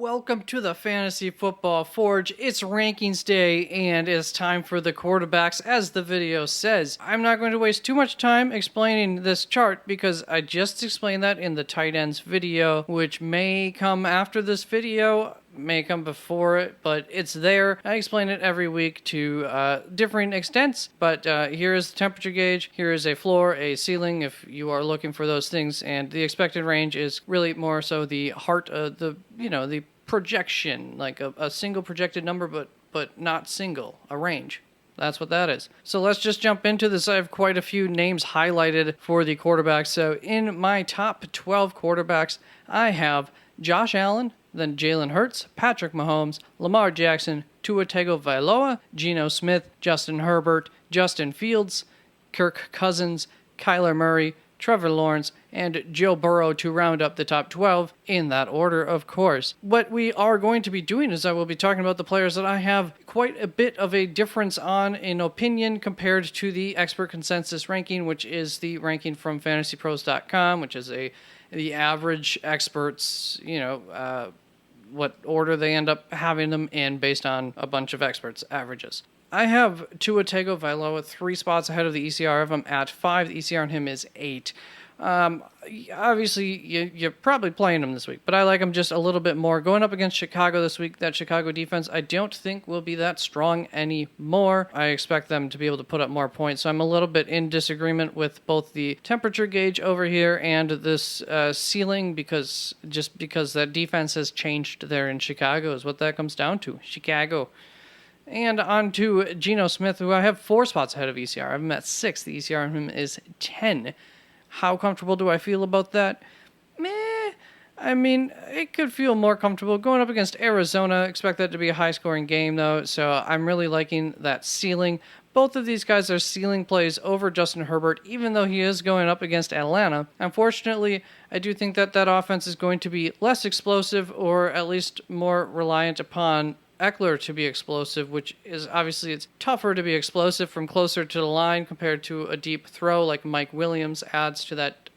Welcome to the Fantasy Football Forge. It's rankings day and it's time for the quarterbacks, as the video says. I'm not going to waste too much time explaining this chart because I just explained that in the tight ends video, which may come after this video, may come before it, but it's there. I explain it every week to differing extents, but here is the temperature gauge. Here is a floor, a ceiling, if you are looking for those things, and the expected range is really more so the heart of the projection, like a single projected number, but not single, a range. That's what that is. So let's just jump into this. I have quite a few names highlighted for the quarterbacks. So in my top 12 quarterbacks, I have Josh Allen, then Jalen Hurts, Patrick Mahomes, Lamar Jackson, Tua Tagovailoa, Geno Smith, Justin Herbert, Justin Fields, Kirk Cousins, Kyler Murray, Trevor Lawrence, and Joe Burrow to round up the top 12 in that order, of course. What we are going to be doing is I will be talking about the players that I have quite a bit of a difference on in opinion compared to the expert consensus ranking, which is the ranking from fantasypros.com, which is the average experts, what order they end up having them in based on a bunch of experts' averages. I have Tua Tagovailoa 3 spots ahead of the ECR of him at 5. The ECR on him is 8. Obviously, you're probably playing him this week, but I like him just a little bit more. Going up against Chicago this week, that Chicago defense I don't think will be that strong anymore. I expect them to be able to put up more points, so I'm a little bit in disagreement with both the temperature gauge over here and this ceiling because that defense has changed there in Chicago is what that comes down to. Chicago. And on to Geno Smith, who I have 4 spots ahead of ECR. I have him at 6. The ECR on him is 10. How comfortable do I feel about that? Meh. I mean, it could feel more comfortable. Going up against Arizona, expect that to be a high-scoring game, though, so I'm really liking that ceiling. Both of these guys are ceiling plays over Justin Herbert, even though he is going up against Atlanta. Unfortunately, I do think that offense is going to be less explosive, or at least more reliant upon Eckler to be explosive, which is obviously it's tougher to be explosive from closer to the line compared to a deep throw like Mike Williams adds to that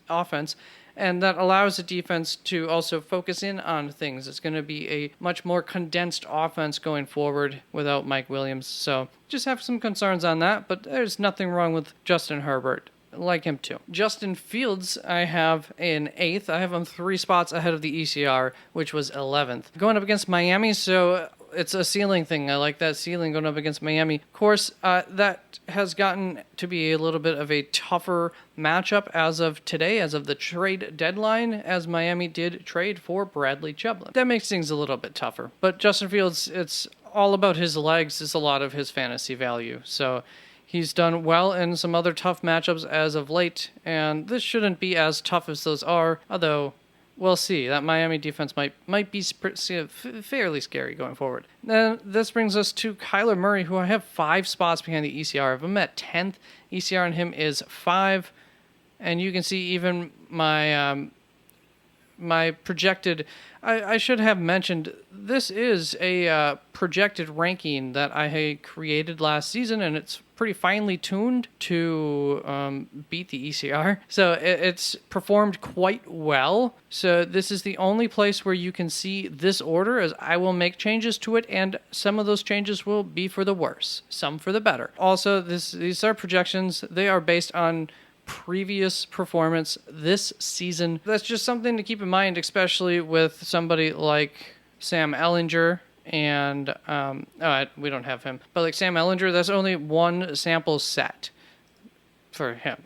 offense, and that allows the defense to also focus in on things. It's going to be a much more condensed offense going forward without Mike Williams, so just have some concerns on that, but there's nothing wrong with Justin Herbert. Like him too. Justin Fields, I have in 8th. I have him 3 spots ahead of the ECR, which was 11th. Going up against Miami, so it's a ceiling thing. I like that ceiling going up against Miami. Of course, that has gotten to be a little bit of a tougher matchup as of today, as of the trade deadline, as Miami did trade for Bradley Chubb. That makes things a little bit tougher. But Justin Fields, it's all about his legs. It's a lot of his fantasy value. So he's done well in some other tough matchups as of late, and this shouldn't be as tough as those are, although we'll see. That Miami defense might be fairly scary going forward. Then this brings us to Kyler Murray, who I have 5 spots behind the ECR. If I'm at 10th, ECR on him is 5, and you can see even my my projected, I should have mentioned, this is a projected ranking that I had created last season, and it's pretty finely tuned to beat the ECR. So it's performed quite well. So this is the only place where you can see this order, as I will make changes to it, and some of those changes will be for the worse, some for the better. Also, these are projections. They are based on previous performance this season. That's just something to keep in mind, especially with somebody like Sam Ehlinger, and we don't have him, but like Sam Ehlinger, that's only one sample set for him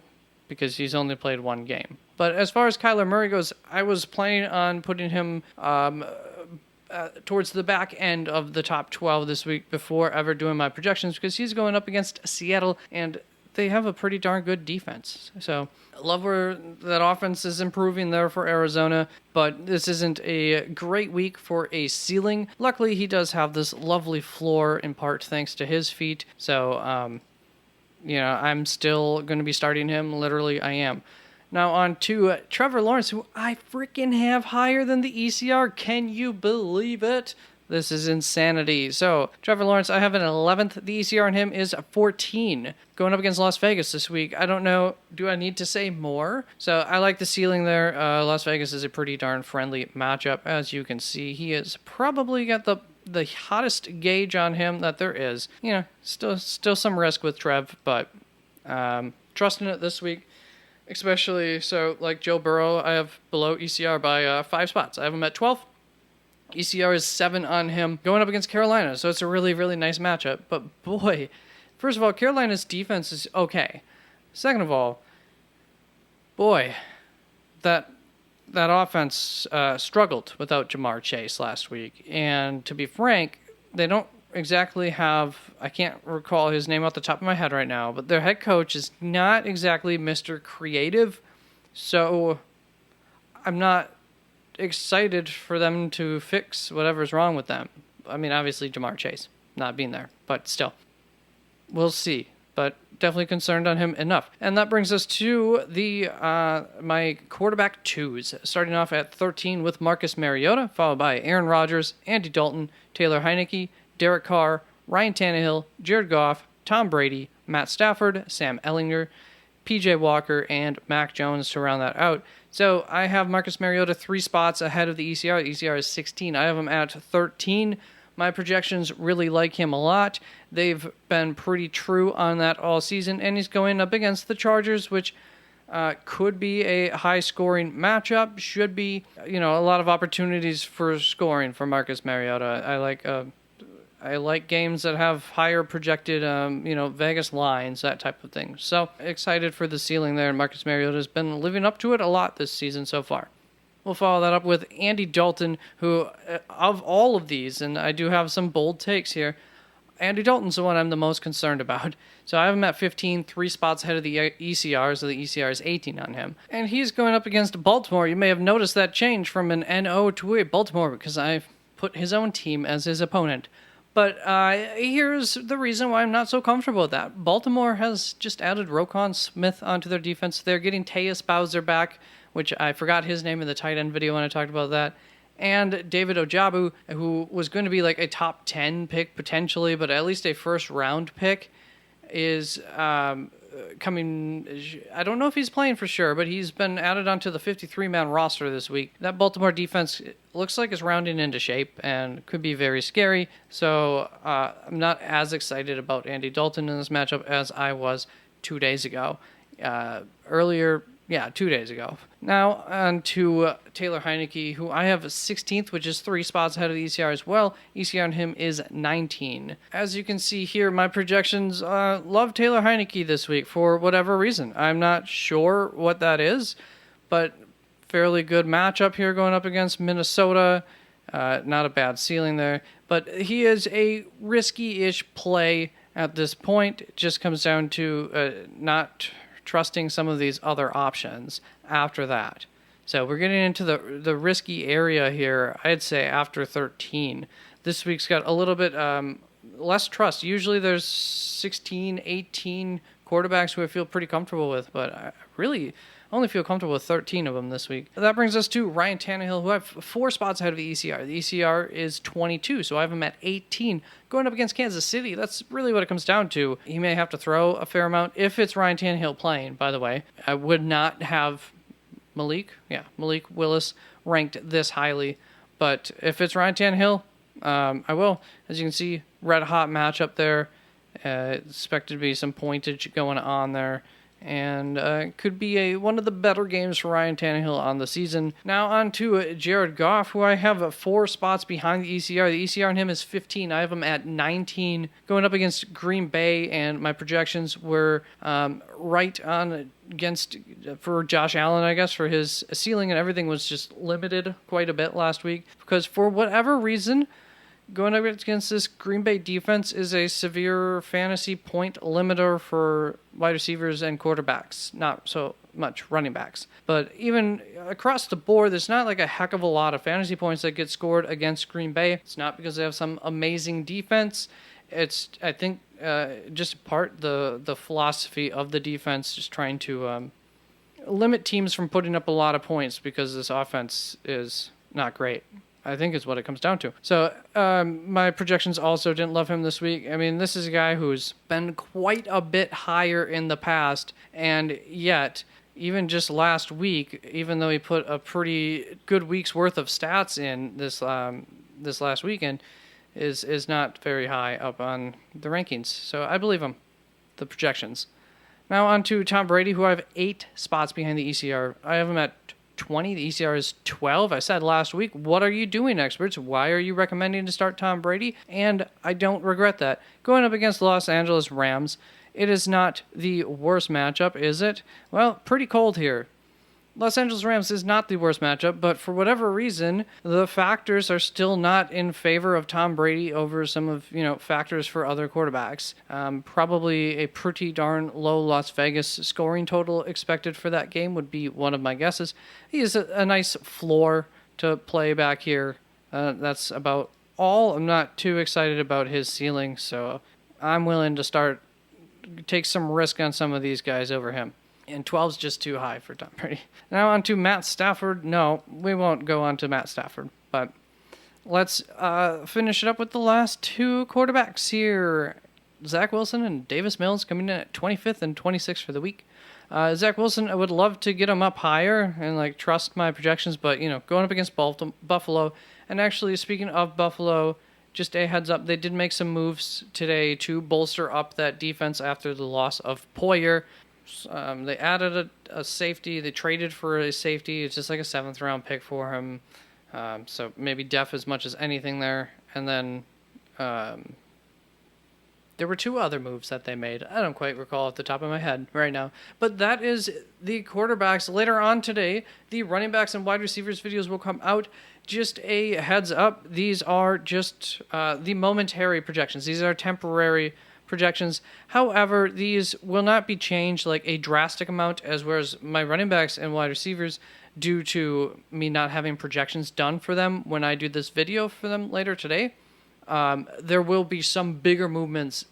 because he's only played 1 game. But as far as Kyler Murray goes, I was planning on putting him towards the back end of the top 12 this week before ever doing my projections, because he's going up against Seattle, and they have a pretty darn good defense. So I love where that offense is improving there for Arizona, but this isn't a great week for a ceiling. Luckily, he does have this lovely floor in part thanks to his feet. So, I'm still going to be starting him. Literally, I am. Now on to Trevor Lawrence, who I freaking have higher than the ECR. Can you believe it? This is insanity. So, Trevor Lawrence, I have an 11th. The ECR on him is 14. Going up against Las Vegas this week. I don't know. Do I need to say more? So, I like the ceiling there. Las Vegas is a pretty darn friendly matchup. As you can see, he has probably got the hottest gauge on him that there is. You know, still some risk with Trev, but trusting it this week. Especially, so like Joe Burrow, I have below ECR by 5 spots. I have him at 12. ECR is 7 on him going up against Carolina, so it's a really, really nice matchup. But boy, first of all, Carolina's defense is okay. Second of all, boy, that offense struggled without Jamar Chase last week. And to be frank, they don't exactly have, I can't recall his name off the top of my head right now, but their head coach is not exactly Mr. Creative. So I'm not excited for them to fix whatever's wrong with them. I mean, obviously Jamar Chase not being there, but still, we'll see. But definitely concerned on him enough. And that brings us to the my quarterback twos, starting off at 13 with Marcus Mariota, followed by Aaron Rodgers, Andy Dalton, Taylor Heineke, Derek Carr, Ryan Tannehill, Jared Goff, Tom Brady, Matt Stafford, Sam Ellinger, PJ Walker, and Mac Jones to round that out. So I have Marcus Mariota 3 spots ahead of the ECR. The ECR is 16. I have him at 13. My projections really like him a lot. They've been pretty true on that all season, and he's going up against the Chargers, which could be a high-scoring matchup. Should be, a lot of opportunities for scoring for Marcus Mariota. I like games that have higher projected, Vegas lines, that type of thing. So excited for the ceiling there, and Marcus Mariota has been living up to it a lot this season so far. We'll follow that up with Andy Dalton, who, of all of these, and I do have some bold takes here, Andy Dalton's the one I'm the most concerned about. So I have him at 15, 3 spots ahead of the ECR, so the ECR is 18 on him. And he's going up against Baltimore. You may have noticed that change from an NO to a Baltimore because I've put his own team as his opponent. But here's the reason why I'm not so comfortable with that. Baltimore has just added Roquan Smith onto their defense. They're getting Tejas Bowser back, which I forgot his name in the tight end video when I talked about that. And David Ojabu, who was going to be like a top 10 pick potentially, but at least a first round pick, is coming. I don't know if he's playing for sure, but he's been added onto the 53-man roster this week. That Baltimore defense looks like it's rounding into shape and could be very scary. So I'm not as excited about Andy Dalton in this matchup as I was 2 days ago. 2 days ago. Now on to Taylor Heineke, who I have 16th, which is 3 spots ahead of the ECR as well. ECR on him is 19. As you can see here, my projections love Taylor Heineke this week for whatever reason. I'm not sure what that is, but fairly good matchup here going up against Minnesota. Not a bad ceiling there, but he is a risky-ish play at this point. It just comes down to not trusting some of these other options after that. So we're getting into the risky area here, I'd say, after 13. This week's got a little bit less trust. Usually there's 16, 18 quarterbacks who I feel pretty comfortable with, but I really only feel comfortable with 13 of them this week. That brings us to Ryan Tannehill, who I have 4 spots ahead of the ECR. The ECR is 22, so I have him at 18. Going up against Kansas City, that's really what it comes down to. He may have to throw a fair amount if it's Ryan Tannehill playing, by the way. I would not have Malik Willis ranked this highly, but if it's Ryan Tannehill, I will. As you can see, red hot matchup there. Expected to be some pointage going on there. And could be one of the better games for Ryan Tannehill on the season. Now on to Jared Goff, who I have 4 spots behind the ECR. The ECR on him is 15. I have him at 19. Going up against Green Bay, and my projections were right on against for Josh Allen, I guess, for his ceiling and everything was just limited quite a bit last week. Because for whatever reason, going up against this Green Bay defense is a severe fantasy point limiter for wide receivers and quarterbacks, not so much running backs. But even across the board, there's not like a heck of a lot of fantasy points that get scored against Green Bay. It's not because they have some amazing defense. It's, I think, just part the philosophy of the defense, just trying to limit teams from putting up a lot of points because this offense is not great. I think is what it comes down to. So my projections also didn't love him this week. I mean, this is a guy who's been quite a bit higher in the past, and yet even just last week, even though he put a pretty good week's worth of stats in this last weekend, is not very high up on the rankings. So I believe him, the projections. Now on to Tom Brady, who I have 8 spots behind the ECR. I have him at 20. The ECR is 12. I said last week, what are you doing, experts? Why are you recommending to start Tom Brady? And I don't regret that. Going up against the Los Angeles Rams, it is not the worst matchup, is it? Well, pretty cold here. Los Angeles Rams is not the worst matchup, but for whatever reason, the factors are still not in favor of Tom Brady over some of, factors for other quarterbacks. Probably a pretty darn low Las Vegas scoring total expected for that game would be one of my guesses. He has a nice floor to play back here. That's about all. I'm not too excited about his ceiling, so I'm willing to take some risk on some of these guys over him. And 12's just too high for Tom Brady. Now on to Matt Stafford. No, we won't go on to Matt Stafford, but let's finish it up with the last 2 quarterbacks here. Zach Wilson and Davis Mills coming in at 25th and 26th for the week. Zach Wilson, I would love to get him up higher and trust my projections, but going up against Buffalo. And actually, speaking of Buffalo, just a heads up, they did make some moves today to bolster up that defense after the loss of Poyer. They added a safety. They traded for a safety. It's just like a 7th round pick for him. So maybe def as much as anything there. And then there were 2 other moves that they made. I don't quite recall off the top of my head right now. But that is the quarterbacks. Later on today, the running backs and wide receivers videos will come out. Just a heads up, these are just the momentary projections. These are temporary projections. However, these will not be changed a drastic amount, whereas my running backs and wide receivers, due to me not having projections done for them when I do this video for them later today, there will be some bigger movements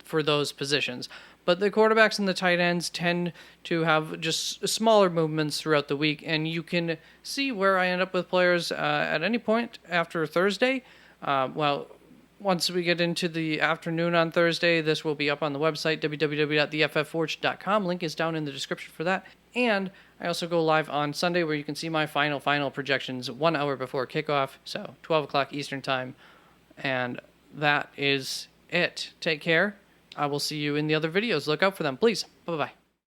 for those positions. But the quarterbacks and the tight ends tend to have just smaller movements throughout the week, and you can see where I end up with players at any point after Thursday. Once we get into the afternoon on Thursday, this will be up on the website, www.theFFForge.com. Link is down in the description for that. And I also go live on Sunday where you can see my final projections 1 hour before kickoff, so 12 o'clock Eastern Time. And that is it. Take care. I will see you in the other videos. Look out for them, please. Bye-bye.